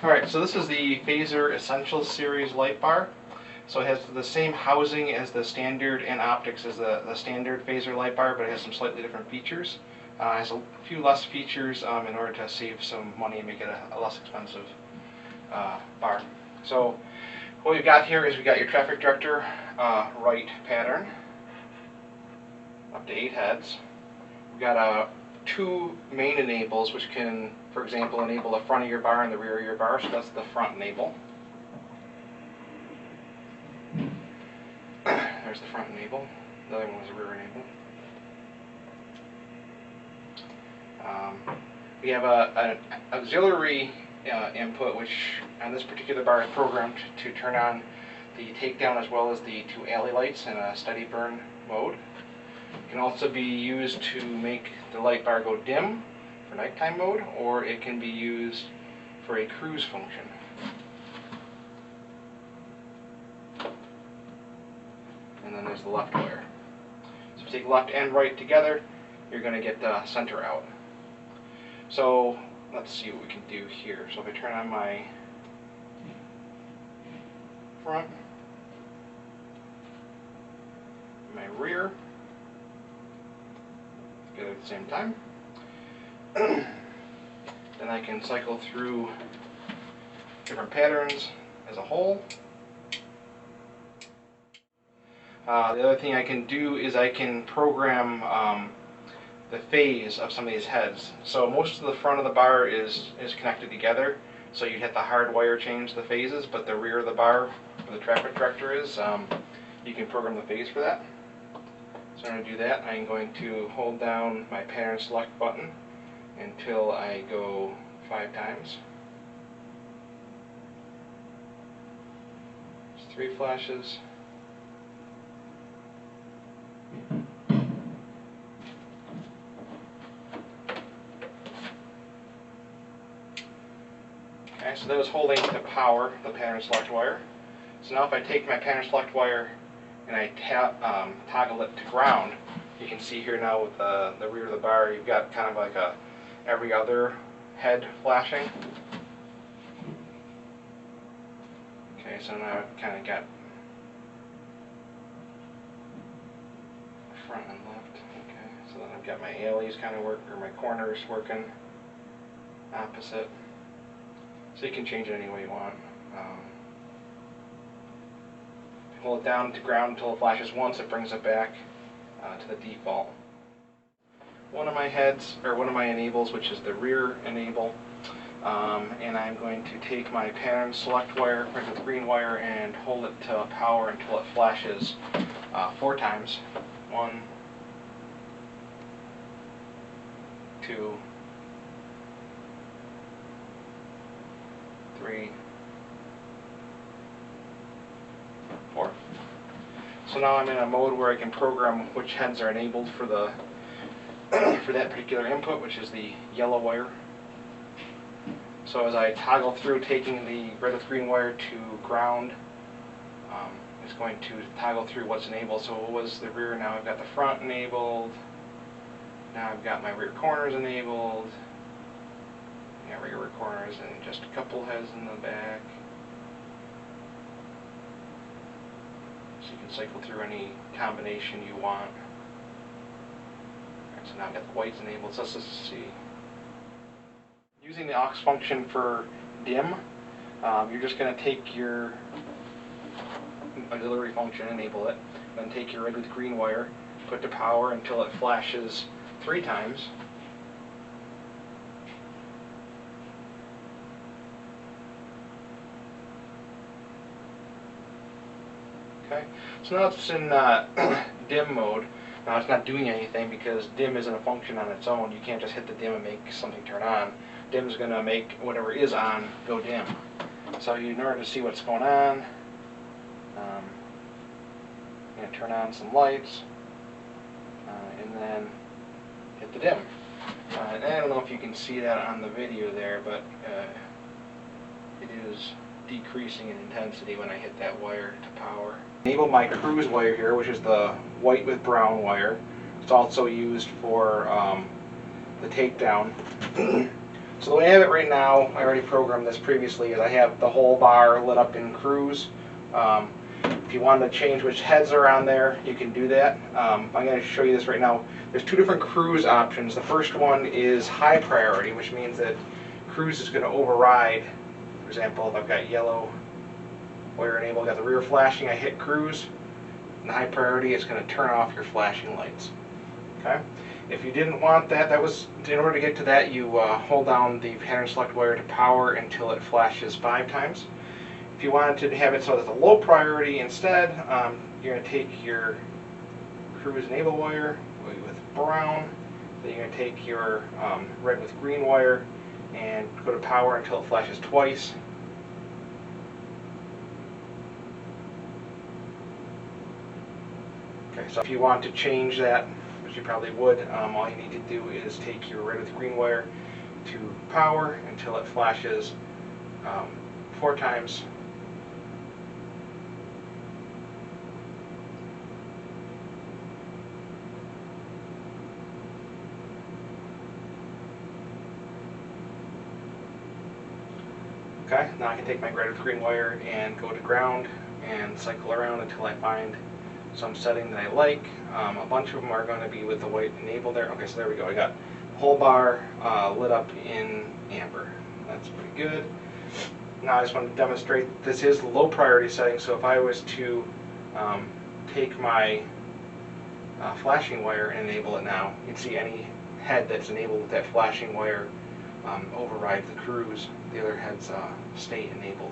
Alright, so this is the Phazer Essentials series light bar. So it has the same housing as the standard and optics as the standard Phazer light bar, but it has some slightly different features. It has a few less features in order to save some money and make it a less expensive bar. So what we've got here is we got your traffic director right pattern, up to 8 heads. We've got 2 main enables, which can, for example, enable the front of your bar and the rear of your bar, so that's the front enable. There's the front enable. The other one was the rear enable. We have an auxiliary input, which on this particular bar is programmed to turn on the takedown as well as the 2 alley lights in a steady burn mode. It can also be used to make the light bar go dim for nighttime mode, or it can be used for a cruise function. And then there's the left wire. So if you take left and right together, you're going to get the center out. So let's see what we can do here. So if I turn on my front, my rear, together at the same time, then I can cycle through different patterns as a whole. The other thing I can do is I can program the phase of some of these heads. So most of the front of the bar is connected together, so you'd have to hardwire change the phases, but the rear of the bar, where the traffic director is, you can program the phase for that. So I'm going to do that. I'm going to hold down my pattern select button until I go 5 times. There's 3 flashes. Okay, so that was holding the power, the pattern select wire. So now if I take my pattern select wire and I toggle it to ground, you can see here now with the rear of the bar, you've got kind of like every other head flashing. Okay, so now I've kind of got front and left. Okay, so then I've got my alleys kind of work, or my corners working opposite. So you can change it any way you want. Hold it down to ground until it flashes once, it brings it back to the default. One of my heads, or one of my enables, which is the rear enable, and I'm going to take my pattern select wire, right with the green wire, and hold it to power until it flashes 4 times. 1, 2, 3, 4. So now I'm in a mode where I can program which heads are enabled for the for that particular input, which is the yellow wire. So as I toggle through taking the red with green wire to ground, it's going to toggle through what's enabled. So it was the rear, now I've got the front enabled, now I've got my rear corners enabled, yeah, rear corners, and just a couple heads in the back. So you can cycle through any combination you want. Alright, so now I've got the whites enabled, so let's just see. Using the aux function for dim, you're just going to take your auxiliary function, enable it, then take your red with green wire, put to power until it flashes 3 times. Okay, so now it's in dim mode. Now it's not doing anything because dim isn't a function on its own. You can't just hit the dim and make something turn on. Dim is going to make whatever is on go dim. So in order to see what's going on, I'm going to turn on some lights and then hit the dim. And I don't know if you can see that on the video there, but it is decreasing in intensity when I hit that wire to power. Enable my cruise wire here, which is the white with brown wire. It's also used for the takedown. So the way I have it right now, I already programmed this previously, is I have the whole bar lit up in cruise. If you wanted to change which heads are on there, you can do that. I'm going to show you this right now. There's two different cruise options. The first one is high priority, which means that cruise is going to override. For example, if I've got yellow wire enabled, got the rear flashing, I hit cruise. In high priority, it's going to turn off your flashing lights. Okay. If you didn't want that, in order to get to that, you hold down the pattern select wire to power until it flashes 5 times. If you wanted to have it so that the low priority instead, you're going to take your cruise enable wire with brown, then you're going to take your red with green wire and go to power until it flashes twice. Okay, so if you want to change that, which you probably would, all you need to do is take your red with green wire to power until it flashes 4 times. Okay, now I can take my red with green wire and go to ground and cycle around until I find some setting that I like. A bunch of them are going to be with the white enable there. Okay, so there we go. I got the whole bar lit up in amber. That's pretty good. Now I just want to demonstrate this is the low priority setting, so if I was to take my flashing wire and enable it now, you'd see any head that's enabled with that flashing wire overrides the cruise. The other heads stay enabled.